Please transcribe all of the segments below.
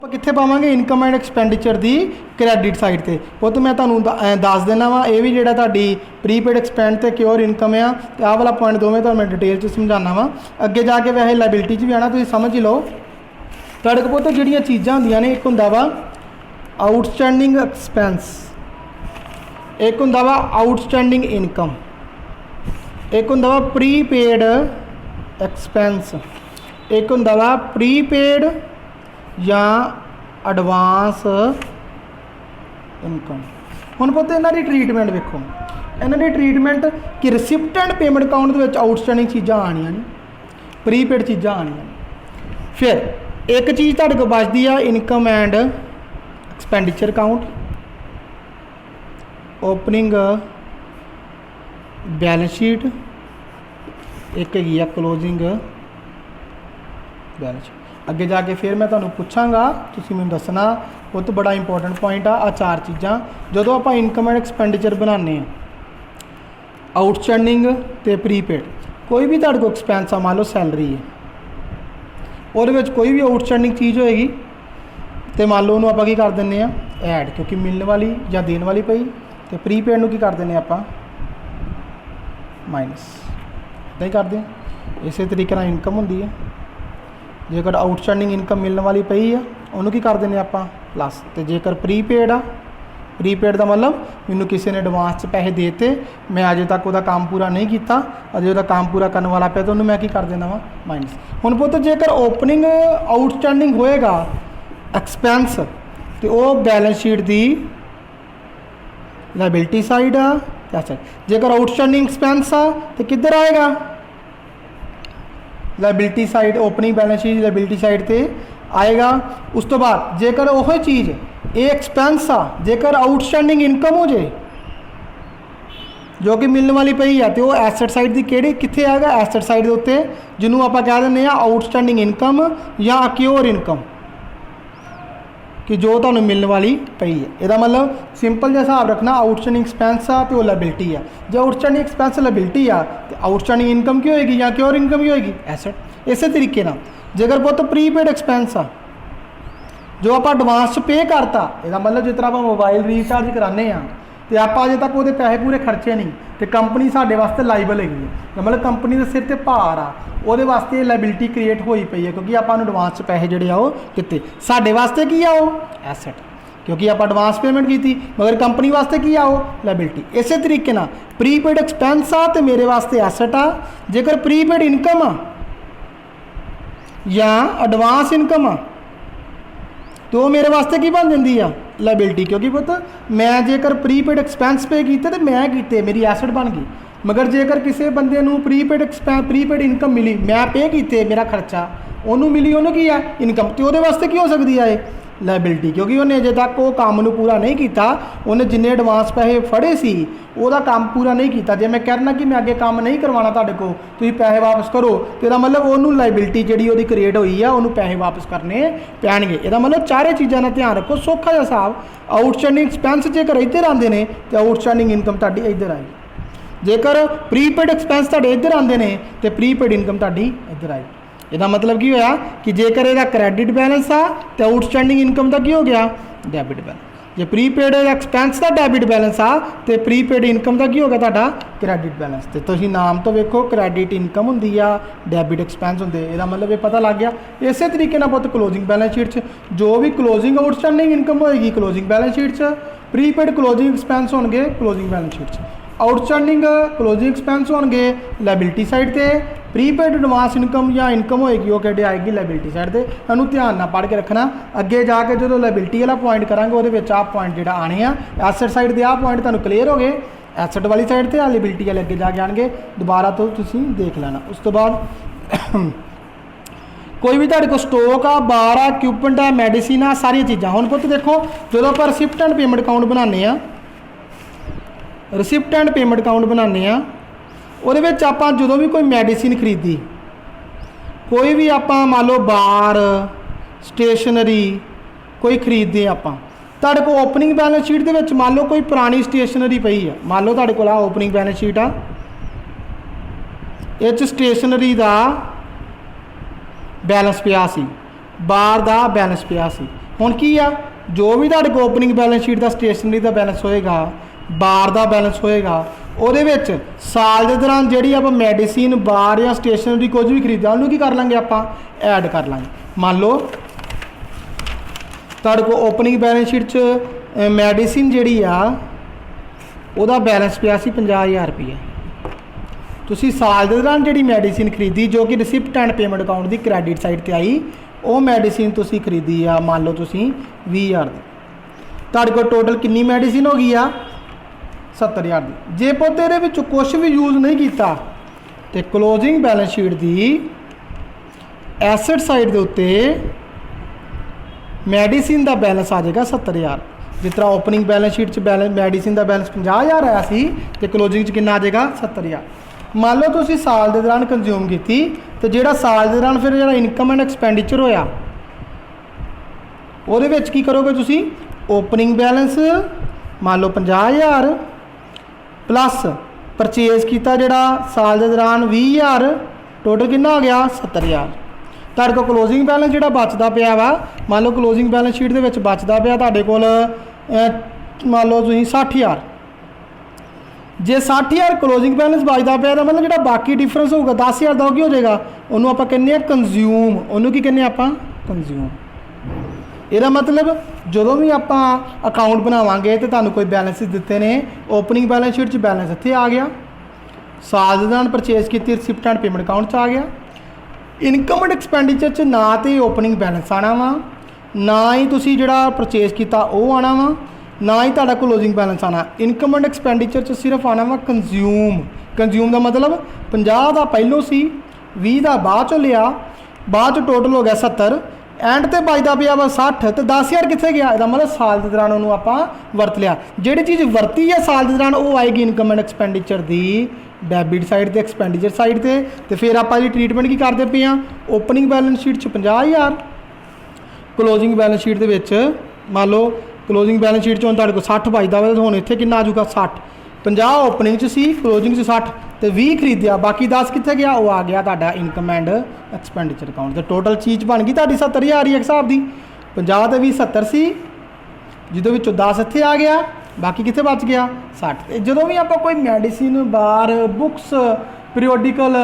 कित्थे पावांगे income and expenditure दी क्रेडिट साइड ते पुत मैं तुहानूं दस देना वा ये भी जिहड़ा तुहाडी प्रीपेड एक्सपेंड ते क्योर इनकम आ ते आह वाला पॉइंट दोवें तुहानूं मैं डिटेल च समझाना वा। अगे जाके वैसे लाइबिलिटी च भी आना तुसीं समझ ही लो। तुहाडे कोल पुत जिहड़ियां चीज़ां हुंदियां ने एक हुंदा वा आउटस्टैंडिंग एक्सपेंस, एक हुंदा वा आउटस्टैंडिंग इनकम, एक हुंदा वा प्रीपेड एक्सपेंस, एक हुंदा वा प्रीपेड या एडवांस इनकम। हुण पुत इन्हां दी ट्रीटमेंट वेखो, इन्हां दी ट्रीटमेंट कि receipt and payment account they which outstanding चीज़ां आनियां ने, प्रीपेड चीज़ां आनियां ने। फिर एक चीज़ तुहाडे कोल बचदी आ income and expenditure account, opening balance sheet, एक हैगी आ क्लोजिंग बैलेंस शीट। अगे जाके फिर मैं तुहानूं पुछांगा, तुसीं मैनूं दसना बहुत बड़ा इंपॉर्टेंट पॉइंट आ चार चीज़ां। जदों आपां इनकम एंड एक्सपेंडिचर बनाने आउटस्टैंडिंग ते प्रीपेड, कोई भी तुहाडे कोल एक्सपेंस आ, मान लो सैलरी है, उहदे विच कोई भी आउटस्टैंडिंग चीज़ होएगी तो मान लो उन्होंने आपां की कर दिंदे आ ऐड, क्योंकि मिलने वाली या देने वाली पई, तो प्रीपेड नूं की कर दिंदे आपां माइनस, इदां ही करदे आ। इस तरीके नाल इनकम हुंदी है। जेकर आउटस्टैंडिंग इनकम मिलने वाली पई आ उन्होंने की कर देने आपां प्लस, तो जेकर प्रीपेड आ, प्रीपेड का मतलब मैनूं किसी ने एडवांस च पैसे देते, मैं अजे तक वह काम पूरा नहीं किया, अजे वह काम पूरा करने वाला पे तो उन्होंने मैं की कर देना वा माइनस। हुण पुत जेकर ओपनिंग आउटस्टैंडिंग होएगा एक्सपेंस तो वह बैलेंस शीट की लाइबिलिटी साइड आ, अच्छा जेकर आउटस्टैंडिंग एक्सपेंस आ तो किधर आएगा liability side, opening balance sheet liability side ते आएगा। उस तो बाद जेकर वही चीज़ ये एक्सपेंस आ, जेकर आउटस्टैंडिंग इनकम हो जाए जो कि मिलने वाली पई है तो वह एसेट साइड की किहड़ी कित्थे आएगा, एसेट साइड के उत्ते जिन्होंने आप कह दें आउटस्टैंडिंग इनकम या अक्योर इनकम कि जो तुहानूं मिलने वाली पई है। इसदा मतलब सिंपल जिहा हिसाब रखना, आउटस्टैंडिंग एक्सपेंस आ तो लाइबिलिटी है, जो आउटस्टैंडिंग एक्सपेंस लाइबिलिटी आ तो आउटस्टैंडिंग इनकम की होएगी या क्योर इनकम की होएगी एसेट। इस तरीके ना जेकर पुत प्रीपेड एक्सपेंस आ जो आप एडवांस पे करता, इसदा मतलब जिस तरह आप मोबाइल रीचार्ज कराने आ तो आप अजे तक वो पैसे पूरे खर्चे नहीं तो कंपनी साढ़े वास्ते लाइबल हैगी है, मतलब कंपनी के सिर ते भार आ, वो वास्ते लाइबिलिटी क्रिएट होई पई है क्योंकि आपां नूं एडवांस पैसे जिहड़े आ वो दित्ते। साढ़े वास्ते की आ वो एसेट क्योंकि आप एडवांस पेमेंट की थी, मगर कंपनी वास्ते की आ वो लाइबिलिटी। इस तरीके ना प्रीपेड एक्सपेंस आ तो मेरे वास्ते एसेट आ, जेकर प्रीपेड इनकम आ या एडवांस इनकम आ तो मेरे वास्ते की बन जाती है लाइबिलिटी, क्योंकि पुत मैं जेकर प्रीपेड एक्सपेंस पे किए तो मैं किए मेरी एसेट बन गई, मगर जेकर किसी बंदे नूं प्रीपेड इनकम मिली, मैं पे किए मेरा खर्चा उन्होंने मिली, उन्होंने की है इनकम, तो वो वास्ते की हो सकती है लाइबिलिटी, क्योंकि उन्हें अजे तक वो काम नूं पूरा नहीं किया, उन्हें जिन्ने एडवांस पैसे फड़े सी वह काम पूरा नहीं किया। जे मैं कहना कि मैं अगे काम नहीं करवाना तुहाडे कोल, तुसीं पैसे वापस करो, तो इसदा मतलब उन्होंने लाइबिलिटी जिहड़ी उहदी क्रिएट हुई है उन्होंने पैसे वापस करने पैणगे। इसदा मतलब चारे चीज़ों का ध्यान रखो, सौखा जिहा हिसाब। आउटस्टैंडिंग एक्सपेंस जेकर इधर आते हैं तो आउटस्टैंडिंग इनकम तुहाडी इधर आएगी, जेकर प्रीपेड एक्सपेंस तुहाडे इधर आते हैं तो प्रीपेड इनकम तुहाडी इधर आएगी। इसदा मतलब की होया कि जेकर इसका क्रेडिट बैलेंस आ तो आउटस्टैंडिंग इनकम का की हो गया डेबिट बैलेंस, जो प्रीपेड एक्सपेंस का डेबिट बैलेंस आ तो प्रीपेड इनकम का की हो गया तुहाडा क्रेडिट बैलेंस। तो तुसीं नाम तो वेखो क्रेडिट इनकम हुंदी आ, डेबिट एक्सपेंस हुंदे, इसदा मतलब ये पता लग गया। इस तरीके नाल पुत क्लोजिंग बैलेंस शीट जो भी क्लोजिंग आउटस्टैंडिंग इनकम होएगी closing balance sheet, prepaid closing expense होणगे closing balance sheet, outstanding closing expense होणगे लाइबिलिटी साइड ते, प्रीपेड एडवांस इनकम या इनकम होएगी वो कि आएगी लाइबिलिटी साइड से। इन्हू ध्यान ना पढ़ के रखना, अगे जाके जो लाइबिलिटी वाला पॉइंट करांगे वो आ पॉइंट जो आने आ एसेट साइड के आ पॉइंट तुहानूं क्लीयर हो गए, एसेट वाली साइड से आ लाइबिलिटी वाले अगे जाके आएंगे, दोबारा तो तुसीं देख लेना। उस तो बाद कोई भी तुहाडे कोल स्टॉक आ, बार आ, इक्विपमेंट आ, मैडिसिन आ, सारिया चीज़ां। हुण पुत देखो जो आप रिसिप्ट एंड पेमेंट अकाउंट बनाने आ, रिसिप्ट एंड पेमेंट अकाउंट बनाने आ, ਉਹਦੇ ਵਿੱਚ ਆਪਾਂ ਜਦੋਂ भी कोई मैडिसिन खरीदी, कोई भी आप मान लो बार स्टेशनरी कोई खरीदते ਆਪਾਂ ਤੁਹਾਡੇ ਕੋਲ ओपनिंग बैलेंस शीट ਦੇ ਵਿੱਚ मान लो कोई पुरानी स्टेशनरी पई है, मान लो ਤੁਹਾਡੇ ਕੋਲ ਆ ओपनिंग बैलेंस शीट आ, ਇਹ 'ਚ स्टेशनरी का बैलेंस पिया सी, बार का बैलेंस पिया सी, ਹੁਣ ਕੀ ਆ जो भी ਤੁਹਾਡੇ ਕੋਲ ओपनिंग बैलेंस शीट का स्टेशनरी का बैलेंस होएगा बार का बैलेंस होएगा ਉਹਦੇ ਵਿੱਚ ਸਾਲ ਦੇ ਦੌਰਾਨ ਜਿਹੜੀ ਆਪਾਂ ਮੈਡੀਸਿਨ ਬਾਰ ਜਾਂ ਸਟੇਸ਼ਨਰੀ ਕੁਝ ਵੀ ਖਰੀਦਿਆ ਉਹਨੂੰ ਕੀ ਕਰ ਲਾਂਗੇ ਆਪਾਂ ਐਡ ਕਰ ਲਾਂਗੇ। ਮੰਨ ਲਓ ਤੁਹਾਡੇ ਕੋਲ ਓਪਨਿੰਗ ਬੈਲੈਂਸ ਸ਼ੀਟ 'ਚ ਮੈਡੀਸਿਨ ਜਿਹੜੀ ਆ ਉਹਦਾ ਬੈਲੈਂਸ ਪਿਆ ਸੀ 50,000 ਰੁਪਏ। ਤੁਸੀਂ ਸਾਲ ਦੇ ਦੌਰਾਨ ਜਿਹੜੀ ਮੈਡੀਸਿਨ ਖਰੀਦੀ ਜੋ ਕਿ receipt and payment account the credit side ਤੇ ਆਈ ਉਹ ਮੈਡੀਸਿਨ ਤੁਸੀਂ ਖਰੀਦੀ ਆ ਮੰਨ ਲਓ ਤੁਸੀਂ 20,000 ਦੀ। ਤੁਹਾਡੇ ਕੋਲ ਟੋਟਲ ਕਿੰਨੀ ਮੈਡੀਸਿਨ ਹੋ ਗਈ ਆ 70,000 ਦੀ। ਜੇ ਪੁੱਤ ਇਹਦੇ ਵਿੱਚ ਕੁਝ ਵੀ ਯੂਜ਼ ਨਹੀਂ ਕੀਤਾ ਤੇ ਕਲੋਜ਼ਿੰਗ ਬੈਲੈਂਸ ਸ਼ੀਟ ਦੀ ਐਸੈਟ ਸਾਈਡ ਦੇ ਉੱਤੇ ਮੈਡੀਸਿਨ ਦਾ ਬੈਲੈਂਸ ਆ ਜਾਏਗਾ 70,000। ਜਿਸ ਤਰ੍ਹਾਂ ਓਪਨਿੰਗ ਬੈਲੈਂਸ ਸ਼ੀਟ 'ਚ ਮੈਡੀਸਿਨ ਦਾ ਬੈਲੈਂਸ 50,000 ਆਇਆ ਸੀ ਤੇ ਕਲੋਜ਼ਿੰਗ 'ਚ ਕਿੰਨਾ ਆ ਜਾਏਗਾ 70,000। ਮੰਨ ਲਓ ਤੁਸੀਂ ਸਾਲ ਦੇ ਦੌਰਾਨ ਕੰਜ਼ਿਊਮ ਕੀਤੀ ਤੇ ਜਿਹੜਾ ਸਾਲ ਦੇ ਦੌਰਾਨ ਫਿਰ ਜਿਹੜਾ ਇਨਕਮ ਐਂਡ ਐਕਸਪੈਂਡੀਚਰ ਹੋਇਆ ਉਹਦੇ ਵਿੱਚ ਕੀ ਕਰੋਗੇ ਤੁਸੀਂ ਓਪਨਿੰਗ ਬੈਲੈਂਸ ਮੰਨ ਲਓ 50,000 प्लस परचेज किया जोड़ा साल के दौरान 20,000 टोटल कितना हो गया 70,000। तुहाडे कोल क्लोजिंग बैलेंस जोड़ा बचता पिया वा मान लो क्लोजिंग बैलेंस शीट के बचता पिया तुहाडे कोल मान लो तुसीं 60,000 जे 60,000 क्लोजिंग बैलेंस बचता पिया तो मतलब जो बाकी डिफरेंस होगा 10,000 का की हो जाएगा उन्होंने आप कहने कंज्यूम उन्होंने की कहने आप कंज्यूम। ਇਹਦਾ मतलब ਜਦੋਂ भी आप अकाउंट बनावांगे तो ਤੁਹਾਨੂੰ कोई बैलेंस दिते ने ओपनिंग बैलेंस शीट बैलेंस इत्थे आ गया साल के दौरान परचेज की रिसिप्ट एंड पेमेंट अकाउंट आ गया इनकम एंड एक्सपेंडिचर ना तो ओपनिंग बैलेंस आना वा ना ही तुसी जिहड़ा परचेज किया वो आना वा ना ही तुहाडा क्लोजिंग बैलेंस आना। इनकम एंड एक्सपेंडिचर सिर्फ आना वा कंज्यूम। कंज्यूम का मतलब 50 का पहलों सी 20 का बाद चो लिया बाद चो टोटल हो गया 70 एंड तो बचता पिया वा 60 तो 10,000 कितने गया इसका मतलब साल के दौरान उन्होंने आप वरत लिया जिहड़ी चीज़ वरती है साल के दौरान वो आएगी इनकम एंड एक्सपेंडिचर की डेबिट साइड ते एक्सपेंडिचर साइड ते तो फिर आप ट्रीटमेंट की करते पे हाँ opening balance sheet 50,000 closing balance sheet के मान लो क्लोजिंग बैलेंस शीट हुण तुहाडे कोल 60 बचता वा तो हुण इत्थे कितना आ जाऊगा 60 50 ओपनिंग च सी क्लोजिंग च 60 तो 20 खरीदिया बाकी 10 कितने गया वो आ गया तुहाडा इनकम एंड एक्सपेंडिचर अकाउंट तो टोटल चीज़ बन गई तुहाडी 70,000 ही एक हिसाब की 50 तो 20 70 सी जिदों विचों 10 इत्थे आ गया बाकी कितने बच गया 60। जो भी आप कोई मैडिसिन बार बुक्स पीरियोडिकल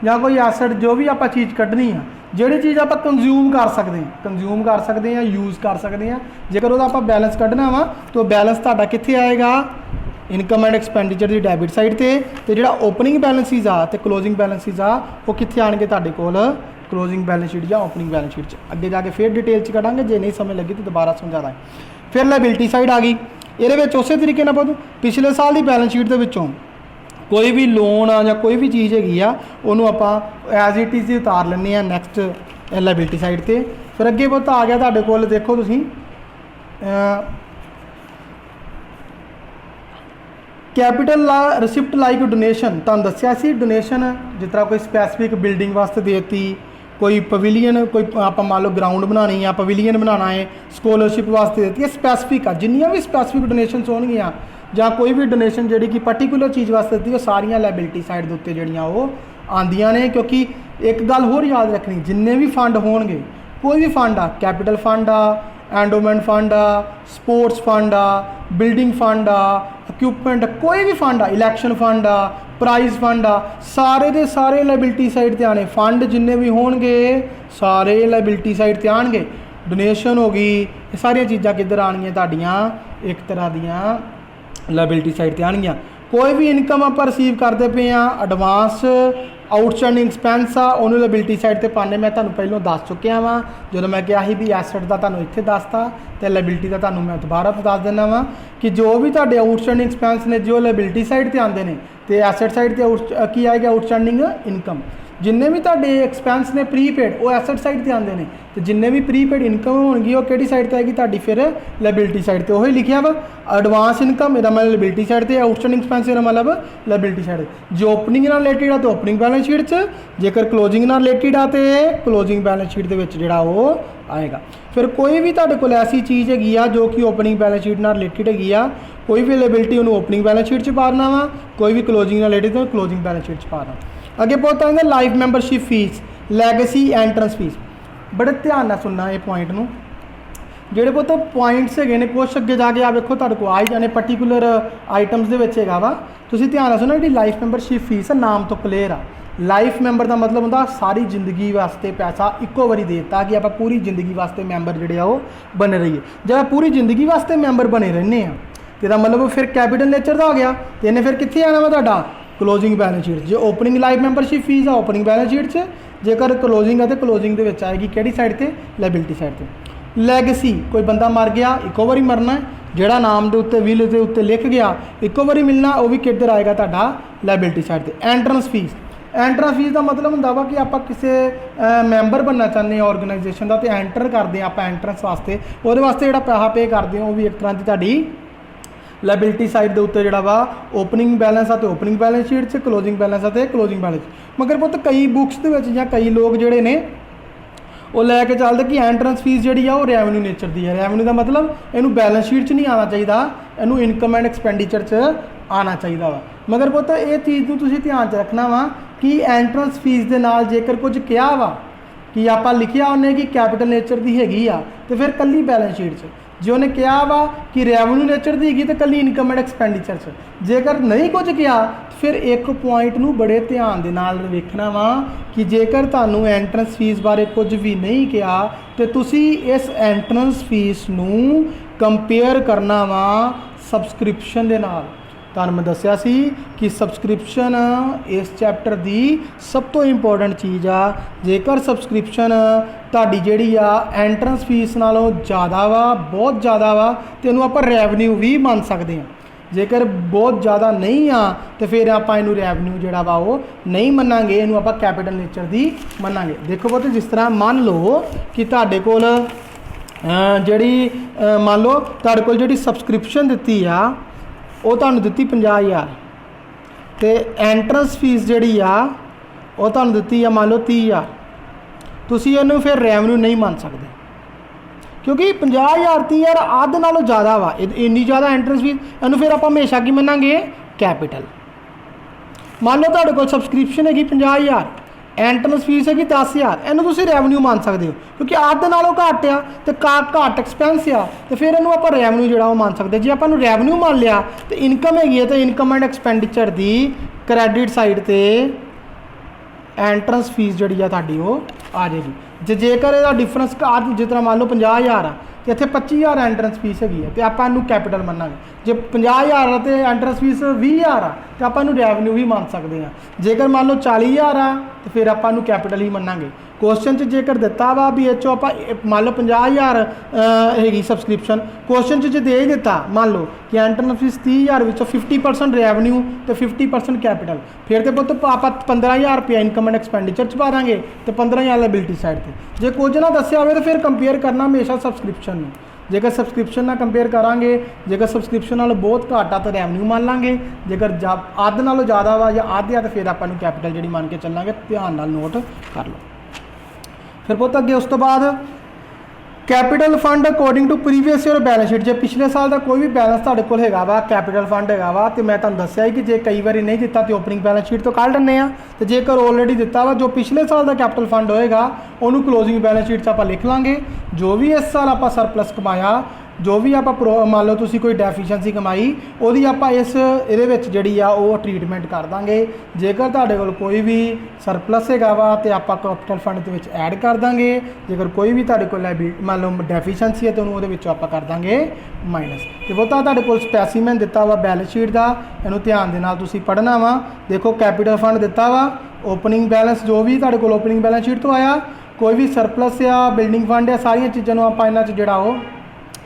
या कोई एसेट जो भी आप चीज़ कढ़नी है जिहड़ी चीज़ आप कंज्यूम कर सकते हैं यूज़ कर सकते हैं जेकर वो आप बैलेंस कढ़ना वा तो बैलेंस तुहाडा कित्थे आएगा इनकम एंड एक्सपेंडिचर की डेबिट साइड ते ते जिहड़ा ओपनिंग बैलेंसिस आ ते क्लोजिंग बैलेंसिस आ वो कित्थे आणगे तुहाडे कोल क्लोजिंग बैलेंस शीट या ओपनिंग बैलेंस शीट अगे जाके फिर डिटेल च कढ़ांगे जे नहीं समय लगी तो दोबारा समझा दांगे। फिर लायबिलिटी साइड आ गई ये उस तरीके नाल बहुत पिछले साल की बैलेंस शीट के विचों कोई भी लोन आ या कोई भी चीज़ हैगी आ उन्होंने आप एज इट इज़ उतार लैंदे आ नैक्सट लायबिलिटी साइड ते। फिर अगे बहुत आ गया तुहाडे कोल देखो तुसीं कैपिटल रिसिप्ट लाइक डोनेशन तुहानूं दस्सिया सी डोनेशन जिस तरह कोई स्पैसीफिक बिल्डिंग वास्ते देती कोई पवेलियन कोई आप मान लो ग्राउंड बनानी है पवेलियन बनाना है स्कॉलरशिप वास्ते देती है स्पैसीफिक जिन्नियां भी स्पैसीफिक डोनेशन होणगियां ਜਾਂ कोई भी डोनेशन जी कि पर्टिकुलर चीज़ वास्ते दी सारियां लायबिलिटी साइड के उत्ते जिहड़ियां वो आंदियां ने क्योंकि एक गल होर याद रखनी जिन्ने भी फंड होणगे कोई भी फंड आ कैपिटल फंड आ एंडोमेंट फंड आ स्पोर्ट्स फंड आ बिल्डिंग फंड आ इक्विपमेंट कोई भी फंड आ इलैक्शन फंड आ प्राइज फंड आ सारे दे सारे लायबिलिटी साइड ते आने फंड जिन्ने भी होणगे सारे लायबिलिटी साइड ते आणगे। डोनेशन हो गई ये सारिया चीज़ां किधर आनियां तुहाडियां एक तरह दियां लायबिलिटी साइड ते आणगियां। कोई भी इनकम आप रिसीव करते पे हाँ एडवांस आउटस्टैंडिंग एक्सपेंस आ उन्होंने लायबिलिटी साइड ते पाने मैं तुहानूं पहलों दस चुकिया वा जो मैं कहा भी एसेट का तुहानूं इत्थे दसता तो लायबिलिटी का तुहानूं मैं दोबारा दस देना वा कि जो भी तुहाडे आउटस्टैंडिंग एक्सपेंस ने जो लायबिलिटी साइड ते आंदे ने तो एसेट साइड ते की आएगा आउटस्टैंडिंग इनकम जिन्ने भी तुहाडे एक्सपेंस ने प्रीपेड वो एसेट साइड ते आंदे ने तो जिन्ने भी प्रीपेड इनकम होगी वो किहड़ी साइड ते आएगी तुहाडी फिर लायबिलिटी साइड ते वही लिखिया वा एडवांस इनकम इहदा मतलब लायबिलिटी साइड ते आउटस्टैंडिंग एक्सपेंस इहदा मतलब लायबिलिटी साइड जो ओपनिंग नाल रिलेटेड आ तो ओपनिंग बैलेंस शीट च जेकर क्लोजिंग नाल रिलेटेड आ तो क्लोजिंग बैलेंस शीट दे विच जिहड़ा वो आएगा। फिर कोई भी तुहाडे कोल ऐसी चीज़ हैगी आ जो कि ओपनिंग बैलेंस शीट नाल रिलेटेड हैगी आ कोई भी लायबिलिटी उन्होंने ओपनिंग बैलेंस शीट च पाना वा कोई भी क्लोजिंग नाल रिलेटेड तो क्लोजिंग बैलेंस शीट च पाना। अगे बहुत आएंगे life membership fees legacy entrance fees बड़े ध्यान नाल सुनना ये पॉइंट नूं ਜਿਹੜੇ ਪੁੱਤ ਪੁਆਇੰਟਸ ਹੈਗੇ ਨੇ ਕੁਛ ਅੱਗੇ ਜਾ ਕੇ ਆ ਵੇਖੋ ਤੁਹਾਡੇ ਕੋਲ ਆ ਹੀ ਜਾਣੇ ਪਰਟੀਕੂਲਰ ਆਈਟਮਸ ਦੇ ਵਿੱਚ ਹੈਗਾ ਵਾ। ਤੁਸੀਂ ਧਿਆਨ ਨਾਲ ਸੁਣੋ, ਜਿਹੜੀ ਲਾਈਫ ਮੈਂਬਰਸ਼ਿਪ ਫੀਸ ਨਾਮ ਤੋਂ ਕਲੀਅਰ ਆ। ਲਾਈਫ ਮੈਂਬਰ ਦਾ ਮਤਲਬ ਹੁੰਦਾ ਸਾਰੀ ਜ਼ਿੰਦਗੀ ਵਾਸਤੇ ਪੈਸਾ ਇੱਕੋ ਵਾਰੀ ਦੇ ਦਿੱਤਾ ਕਿ ਆਪਾਂ ਪੂਰੀ ਜ਼ਿੰਦਗੀ ਵਾਸਤੇ ਮੈਂਬਰ ਜਿਹੜੇ ਆ ਉਹ ਬਣੇ ਰਹੀਏ। ਜੇ ਆਪਾਂ ਪੂਰੀ ਜ਼ਿੰਦਗੀ ਵਾਸਤੇ ਮੈਂਬਰ ਬਣੇ ਰਹਿੰਦੇ ਆ ਤੇ ਇਹਦਾ ਮਤਲਬ ਫਿਰ ਕੈਪੀਟਲ ਨੇਚਰ ਦਾ ਹੋ ਗਿਆ, ਤੇ ਇਹਨੇ ਫਿਰ ਕਿੱਥੇ ਆਣਾ ਵਾ ਤੁਹਾਡਾ ਕਲੋਜ਼ਿੰਗ ਬੈਲੈਂਸ ਸ਼ੀਟ। ਜੇ ਓਪਨਿੰਗ ਲਾਈਫ ਮੈਂਬਰਸ਼ਿਪ ਫੀਸ ਆ ਓਪਨਿੰਗ ਬੈਲੈਂਸ ਸ਼ੀਟ 'ਚ, ਜੇਕਰ ਕਲੋਜ਼ਿੰਗ ਆ ਤੇ ਕਲੋਜ਼ਿੰਗ ਦੇ ਵਿੱਚ ਆਏਗੀ ਕਿਹੜੀ ਸਾਈਡ ਤੇ, ਲਾਇਬਿਲਿਟੀ ਸਾਈਡ ਤੇ। ਲੈਗੇਸੀ, ਕੋਈ ਬੰਦਾ ਮਰ ਗਿਆ ਇੱਕੋ ਵਾਰੀ ਮਰਨਾ, ਜਿਹੜਾ ਨਾਮ ਦੇ ਉੱਤੇ ਵਿਲ ਦੇ ਉੱਤੇ ਲਿਖ ਗਿਆ ਇੱਕੋ ਵਾਰੀ ਮਿਲਣਾ, ਉਹ ਵੀ ਕਿੱਧਰ ਆਏਗਾ ਤੁਹਾਡਾ ਲਾਇਬਿਲਿਟੀ ਸਾਈਡ ਤੇ। ਐਂਟਰੈਂਸ ਫੀਸ, ਐਂਟਰੈਂਸ ਫੀਸ ਦਾ ਮਤਲਬ ਹੁੰਦਾ ਵਾ ਕਿ ਆਪਾਂ ਕਿਸੇ ਮੈਂਬਰ ਬਣਨਾ ਚਾਹੁੰਦੇ ਹਾਂ ਆਰਗੇਨਾਈਜੇਸ਼ਨ ਦਾ, ਤੇ ਐਂਟਰ ਕਰਦੇ ਹਾਂ ਆਪਾਂ ਐਂਟਰੈਂਸ ਵਾਸਤੇ, ਉਹਦੇ ਵਾਸਤੇ ਜਿਹੜਾ ਪੈਸਾ ਪੇ ਕਰਦੇ ਹੋ ਉਹ ਵੀ ਇੱਕ ਤਰ੍ਹਾਂ ਦੀ ਤੁਹਾਡੀ ਲਾਇਬਿਲਿਟੀ ਸਾਈਡ ਦੇ ਉੱਤੇ ਜਿਹੜਾ ਵਾ ਓਪਨਿੰਗ ਬੈਲੈਂਸ ਆ ਤੇ ਓਪਨਿੰਗ ਬੈਲੈਂਸ ਸ਼ੀਟ 'ਚ, ਕਲੋਜ਼ਿੰਗ ਬੈਲੈਂਸ ਆ ਤੇ ਕਲੋਜ਼ਿੰਗ ਬੈਲੈਂਸ। ਮਗਰ ਪੁੱਤ ਕਈ ਬੁੱਕਸ ਦੇ ਵਿੱਚ ਜਾਂ ਕਈ ਲੋਕ ਜਿਹੜੇ ਨੇ ਉਹ ਲੈ ਕੇ ਚੱਲਦੇ ਕਿ ਐਂਟਰੈਂਸ ਫੀਸ ਜਿਹੜੀ ਆ ਉਹ ਰੈਵਨਿਊ ਨੇਚਰ ਦੀ ਹੈ। ਰੈਵਨਿਊ ਦਾ ਮਤਲਬ ਇਹਨੂੰ ਬੈਲੈਂਸ ਸ਼ੀਟ 'ਚ ਨਹੀਂ ਆਉਣਾ ਚਾਹੀਦਾ, ਇਹਨੂੰ ਇਨਕਮ ਐਂਡ ਐਕਸਪੈਂਡੀਚਰ 'ਚ ਆਉਣਾ ਚਾਹੀਦਾ ਵਾ। ਮਗਰ ਪੁੱਤ ਇਹ ਚੀਜ਼ ਨੂੰ ਤੁਸੀਂ ਧਿਆਨ 'ਚ ਰੱਖਣਾ ਵਾ ਕਿ ਐਂਟਰੈਂਸ ਫੀਸ ਦੇ ਨਾਲ ਜੇਕਰ ਕੁਝ ਕਿਹਾ ਵਾ ਕਿ ਆਪਾਂ ਲਿਖਿਆ ਉਹਨੇ ਕਿ ਕੈਪੀਟਲ ਨੇਚਰ ਦੀ ਹੈਗੀ ਆ ਤੇ ਫਿਰ ਕੱਲੀ ਬੈਲੈਂਸ ਸ਼ੀਟ 'ਚ, ਜੇ ਉਹਨੇ ਕਿਹਾ ਵਾ ਕਿ ਰੈਵਨਿਊ ਨੇਚਰ ਦੀ ਹੈਗੀ ਤੇ ਕੱਲੀ ਇਨਕਮ ਐਂਡ ਐਕਸਪੈਂਡੀਚਰ 'ਚ, ਜੇਕਰ ਨਹੀਂ ਕੁਝ ਕਿਹਾ ਫਿਰ ਇੱਕ ਪੁਆਇੰਟ ਨੂੰ ਬੜੇ ਧਿਆਨ ਦੇ ਨਾਲ ਵੇਖਣਾ ਵਾ ਕਿ ਜੇਕਰ ਤੁਹਾਨੂੰ ਐਂਟਰੈਂਸ ਫੀਸ ਬਾਰੇ ਕੁਝ ਵੀ ਨਹੀਂ ਕਿਹਾ ਤੇ ਤੁਸੀਂ ਇਸ ਐਂਟਰੈਂਸ ਫੀਸ ਨੂੰ ਕੰਪੇਅਰ ਕਰਨਾ ਵਾ ਸਬਸਕ੍ਰਿਪਸ਼ਨ ਦੇ ਨਾਲ। ਤੁਹਾਨੂੰ ਮੈਂ ਦੱਸਿਆ ਸੀ ਕਿ ਸਬਸਕ੍ਰਿਪਸ਼ਨ ਇਸ ਚੈਪਟਰ ਦੀ ਸਭ ਤੋਂ ਇੰਪੋਰਟੈਂਟ ਚੀਜ਼ ਆ। ਜੇਕਰ ਸਬਸਕ੍ਰਿਪਸ਼ਨ ਤੁਹਾਡੀ ਜਿਹੜੀ ਆ ਐਂਟਰੈਂਸ ਫੀਸ ਨਾਲੋਂ ਜ਼ਿਆਦਾ ਵਾ, ਬਹੁਤ ਜ਼ਿਆਦਾ ਵਾ, ਤੇ ਇਹਨੂੰ ਆਪਾਂ ਰੈਵਨਿਊ ਵੀ ਮੰਨ ਸਕਦੇ ਹਾਂ। ਜੇਕਰ ਬਹੁਤ ਜ਼ਿਆਦਾ ਨਹੀਂ ਆ ਤੇ ਫਿਰ ਆਪਾਂ ਇਹਨੂੰ ਰੈਵਨਿਊ ਜਿਹੜਾ ਵਾ ਉਹ ਨਹੀਂ ਮੰਨਾਂਗੇ, ਇਹਨੂੰ ਆਪਾਂ ਕੈਪੀਟਲ ਨੇਚਰ ਦੀ ਮੰਨਾਂਗੇ। ਦੇਖੋ ਪੁੱਤ, ਜਿਸ ਤਰ੍ਹਾਂ ਮੰਨ ਲਓ ਕਿ ਤੁਹਾਡੇ ਕੋਲ ਜਿਹੜੀ ਮੰਨ ਲਓ ਤੁਹਾਡੇ ਕੋਲ ਜਿਹੜੀ ਸਬਸਕ੍ਰਿਪਸ਼ਨ ਦਿੱਤੀ ਆ ਉਹ ਤੁਹਾਨੂੰ ਦਿੱਤੀ 50,000 ਤੇ ਐਂਟਰੈਂਸ ਫੀਸ ਜਿਹੜੀ ਆ ਉਹ ਤੁਹਾਨੂੰ ਦਿੱਤੀ ਆ ਮੰਨ ਲਓ 30,000। ਤੁਸੀਂ ਇਹਨੂੰ ਫਿਰ ਰੈਵਨਿਊ ਨਹੀਂ ਮੰਨ ਸਕਦੇ ਕਿਉਂਕਿ 50,000 30,000 ਅੱਧ ਨਾਲੋਂ ਜ਼ਿਆਦਾ ਵਾ, ਇੰਨੀ ਜ਼ਿਆਦਾ ਐਂਟਰੈਂਸ ਫੀਸ, ਇਹਨੂੰ ਫਿਰ ਆਪਾਂ ਹਮੇਸ਼ਾ ਕੀ ਮੰਨਾਂਗੇ, ਕੈਪੀਟਲ। ਮੰਨ ਲਓ ਤੁਹਾਡੇ ਕੋਲ ਸਬਸਕ੍ਰਿਪਸ਼ਨ ਹੈਗੀ 50,000, ਐਂਟਰੈਂਸ ਫੀਸ ਹੈਗੀ 10,000, ਇਹਨੂੰ ਤੁਸੀਂ ਰੈਵਨਿਊ ਮੰਨ ਸਕਦੇ ਹੋ ਕਿਉਂਕਿ ਅੱਧ ਨਾਲੋਂ ਘੱਟ ਆ ਤੇ ਘੱਟ ਐਕਸਪੈਂਸ ਆ, ਤੇ ਫਿਰ ਇਹਨੂੰ ਆਪਾਂ ਰੈਵਨਿਊ ਜਿਹੜਾ ਉਹ ਮੰਨ ਸਕਦੇ। ਜੇ ਆਪਾਂ ਨੂੰ ਰੈਵਨਿਊ ਮੰਨ ਲਿਆ ਤੇ ਇਨਕਮ ਹੈਗੀ ਹੈ ਤੇ income and expenditure the credit side ਤੇ ਐਂਟਰੈਂਸ ਫੀਸ ਜਿਹੜੀ ਆ ਤੁਹਾਡੀ ਉਹ ਆ ਜਾਏਗੀ। ਜੇਕਰ ਇਹਦਾ ਡਿਫਰੈਂਸ ਜਿਸ ਤਰ੍ਹਾਂ ਮੰਨ ਲਓ 50,000 ਆ ਤੇ ਇੱਥੇ 25,000 ਐਂਟਰੈਂਸ ਫੀਸ ਹੈਗੀ ਹੈ ਤੇ ਆਪਾਂ ਇਹਨੂੰ ਕੈਪੀਟਲ ਮੰਨਾਂਗੇ। ਜੇ 50,000 ਆ ਤੇ ਐਂਟਰੈਂਸ ਫੀਸ 20,000 ਆ ਤੇ ਆਪਾਂ ਇਹਨੂੰ ਰੈਵਨਿਊ ਵੀ ਮੰਨ ਸਕਦੇ ਹਾਂ। ਜੇਕਰ ਮੰਨ ਲਓ 40,000 ਆ ਤੇ ਫਿਰ ਆਪਾਂ ਇਹਨੂੰ ਕੈਪੀਟਲ ਹੀ ਮੰਨਾਂਗੇ। ਕੁਐਸਚਨ 'ਚ ਜੇਕਰ ਦਿੱਤਾ ਵਾ ਵੀ ਇਹ 'ਚੋਂ ਆਪਾਂ ਮੰਨ ਲਓ 50,000 ਹੈਗੀ ਸਬਸਕ੍ਰਿਪਸ਼ਨ, ਕੁਐਸਚਨ 'ਚ ਜੇ ਦੇ ਹੀ ਦਿੱਤਾ ਮੰਨ ਲਓ ਕਿ ਐਂਟਰੈਂਸ ਫੀਸ 30,000 ਵਿੱਚੋਂ 50% ਰੈਵਨਿਊ ਤੇ 50% ਕੈਪੀਟਲ, ਫਿਰ ਤੇ ਪੁੱਤ ਆਪਾਂ 15,000 ਰੁਪਇਆ ਇਨਕਮ ਐਂਡ ਐਕਸਪੈਂਡੀਚਰ 'ਚ ਪਾ ਦਾਂਗੇ ਤੇ 15,000 ਲਾਇਬਿਲਿਟੀ ਸਾਈਡ ਤੇ। ਜੇ ਕੁਝ ਨਾ ਦੱਸਿਆ ਹੋਵੇ ਤਾਂ ਫਿਰ ਕੰਪੇਅਰ ਕਰਨਾ ਹਮੇਸ਼ਾ ਸਬਸਕ੍ਰਿਪਸ਼ਨ ਨੂੰ। ਜੇਕਰ ਸਬਸਕ੍ਰਿਪਸ਼ਨ ਨਾਲ ਕੰਪੇਅਰ ਕਰਾਂਗੇ, ਜੇਕਰ ਸਬਸਕ੍ਰਿਪਸ਼ਨ ਨਾਲ ਬਹੁਤ ਘੱਟ ਆ ਤਾਂ ਰੈਵਨਿਊ ਮੰਨ ਲਾਂਗੇ, ਜੇਕਰ ਅੱਧ ਨਾਲੋਂ ਜ਼ਿਆਦਾ ਵਾ ਜਾਂ ਅੱਧ ਆ ਤਾਂ ਫਿਰ ਆਪਾਂ ਨੂੰ ਕੈਪੀਟਲ ਜਿਹੜੀ ਮੰਨ ਕੇ ਚੱਲਾਂਗੇ। ਧਿਆਨ ਨਾਲ ਨੋਟ ਕਰ ਲਓ। ਫਿਰ ਪੁੱਤ ਅੱਗੇ ਉਸ ਤੋਂ ਬਾਅਦ capital fund according to previous year balance sheet. ਜੇ ਪਿਛਲੇ ਸਾਲ ਦਾ ਕੋਈ ਵੀ ਬੈਲੈਂਸ ਤੁਹਾਡੇ ਕੋਲ ਹੈਗਾ ਵਾ, ਕੈਪੀਟਲ ਫੰਡ ਹੈਗਾ ਵਾ, ਤੇ ਮੈਂ ਤੁਹਾਨੂੰ ਦੱਸਿਆ ਕਿ ਜੇ ਕਈ ਵਾਰੀ ਨਹੀਂ ਦਿੱਤਾ ਤੇ ਓਪਨਿੰਗ ਬੈਲੈਂਸ ਸ਼ੀਟ ਤੋਂ ਕੱਢ ਲੈਂਦੇ ਆ, ਤੇ ਜੇਕਰ ਆਲਰੇਡੀ ਦਿੱਤਾ ਵਾ ਜੋ ਪਿਛਲੇ ਸਾਲ ਦਾ ਕੈਪੀਟਲ ਫੰਡ ਹੋਏਗਾ ਉਹਨੂੰ ਕਲੋਜ਼ਿੰਗ ਬੈਲੈਂਸ ਸ਼ੀਟ 'ਚ ਆਪਾਂ ਲਿਖ ਲਾਂਗੇ। ਜੋ ਵੀ ਇਸ ਸਾਲ ਆਪਾਂ ਸਰਪਲਸ ਕਮਾਇਆ, ਜੋ ਵੀ ਆਪਾਂ ਮੰਨ ਲਓ ਤੁਸੀਂ ਕੋਈ ਡੈਫੀਸ਼ੀਐਂਸੀ ਕਮਾਈ, ਉਹਦੀ ਆਪਾਂ ਇਹਦੇ ਵਿੱਚ ਜਿਹੜੀ ਆ ਉਹ ਟਰੀਟਮੈਂਟ ਕਰ ਦਾਂਗੇ। ਜੇਕਰ ਤੁਹਾਡੇ ਕੋਲ ਕੋਈ ਵੀ ਸਰਪਲਸ ਹੈਗਾ ਵਾ ਤੇ ਆਪਾਂ ਕੈਪੀਟਲ ਫੰਡ ਦੇ ਵਿੱਚ ਐਡ ਕਰ ਦਾਂਗੇ। ਜੇਕਰ ਕੋਈ ਵੀ ਤੁਹਾਡੇ ਕੋਲ ਮੰਨ ਲਓ ਡੈਫੀਸ਼ੀਐਂਸੀ ਹੈ ਤਾਂ ਉਹਨੂੰ ਉਹਦੇ ਵਿੱਚੋਂ ਆਪਾਂ ਕਰ ਦਾਂਗੇ ਮਾਈਨਸ। ਤੇ ਬਹੁਤਾ ਤੁਹਾਡੇ ਕੋਲ ਸਪੈਸੀਮੈਨ ਦਿੱਤਾ ਵਾ ਬੈਲੈਂਸ ਸ਼ੀਟ ਦਾ, ਇਹਨੂੰ ਧਿਆਨ ਦੇ ਨਾਲ ਤੁਸੀਂ ਪੜ੍ਹਨਾ ਵਾ। ਦੇਖੋ ਕੈਪੀਟਲ ਫੰਡ ਦਿੱਤਾ ਵਾ, ਓਪਨਿੰਗ ਬੈਲੈਂਸ ਜੋ ਵੀ ਤੁਹਾਡੇ ਕੋਲ ਓਪਨਿੰਗ ਬੈਲੈਂਸ ਸ਼ੀਟ ਤੋਂ ਆਇਆ, ਕੋਈ ਵੀ ਸਰਪਲਸ ਆ, ਬਿਲਡਿੰਗ ਫੰਡ ਆ, ਸਾਰੀਆਂ ਚੀਜ਼ਾਂ ਨੂੰ ਆਪਾਂ ਇਹਨਾਂ 'ਚ ਜਿਹੜਾ ਉਹ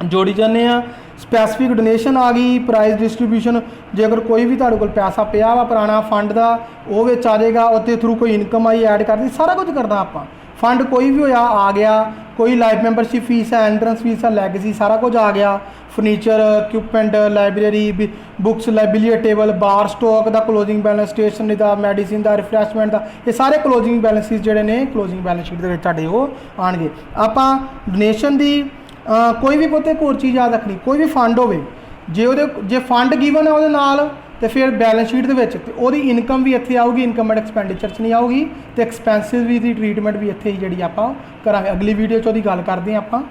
ਜੋੜੀ ਜਾਂਦੇ ਆ। ਸਪੈਸੀਫਿਕ ਡੋਨੇਸ਼ਨ ਆ ਗਈ, ਪ੍ਰਾਈਜ਼ ਡਿਸਟਰੀਬਿਊਸ਼ਨ, ਜੇਕਰ ਕੋਈ ਵੀ ਤੁਹਾਡੇ ਕੋਲ ਪੈਸਾ ਪਿਆ ਵਾ ਪੁਰਾਣਾ ਫੰਡ ਦਾ ਉਹ ਵਿੱਚ ਆ ਜਾਏਗਾ, ਉਹਦੇ ਥਰੂ ਕੋਈ ਇਨਕਮ ਆਈ ਐਡ ਕਰਦੀ, ਸਾਰਾ ਕੁਝ ਕਰਦਾ ਆਪਾਂ। ਫੰਡ ਕੋਈ ਵੀ ਹੋਇਆ ਆ ਗਿਆ, ਕੋਈ ਲਾਈਫ ਮੈਂਬਰਸ਼ਿਪ ਫੀਸ ਹੈ, ਐਂਟਰੈਂਸ ਫੀਸ ਹੈ, ਲੈਗੇਸੀ, ਸਾਰਾ ਕੁਝ ਆ ਗਿਆ। Furniture, equipment, library, books, liability table, bar stock ਦਾ ਕਲੋਜ਼ਿੰਗ ਬੈਲੈਂਸ, ਸਟੇਸ਼ਨਰੀ ਦਾ, ਮੈਡੀਸਿਨ ਦਾ, ਰਿਫਰੈਸ਼ਮੈਂਟ ਦਾ, ਇਹ ਸਾਰੇ ਕਲੋਜ਼ਿੰਗ ਬੈਲੈਂਸਿਸ ਜਿਹੜੇ ਨੇ ਕਲੋਜ਼ਿੰਗ ਬੈਲੈਂਸ ਸ਼ੀਟ ਦੇ ਵਿੱਚ ਤੁਹਾਡੇ ਉਹ ਆਉਣਗੇ। ਆਪਾਂ ਡੋਨੇਸ਼ਨ ਦੀ ਕੋਈ ਵੀ ਪੁੱਤ ਇੱਕ ਹੋਰ ਚੀਜ਼ ਯਾਦ ਰੱਖਣੀ, ਕੋਈ ਵੀ ਫੰਡ ਹੋਵੇ ਜੇ ਫੰਡ ਗਿਵਨ ਹੈ ਉਹਦੇ ਨਾਲ ਤੇ ਫਿਰ ਬੈਲੈਂਸ ਸ਼ੀਟ ਦੇ ਵਿੱਚ ਤੇ ਉਹਦੀ ਇਨਕਮ ਵੀ ਇੱਥੇ ਆਊਗੀ, ਇਨਕਮ ਐਂਡ ਐਕਸਪੈਂਡੀਚਰ 'ਚ ਨਹੀਂ ਆਊਗੀ, ਤੇ ਐਕਸਪੈਂਸਿਸ ਵੀ ਦੀ ਟਰੀਟਮੈਂਟ ਵੀ ਇੱਥੇ ਹੀ ਜਿਹੜੀ ਆਪਾਂ ਕਰਾਂਗੇ। ਅਗਲੀ ਵੀਡੀਓ 'ਚ ਉਹਦੀ ਗੱਲ ਕਰਦੇ ਹਾਂ ਆਪਾਂ।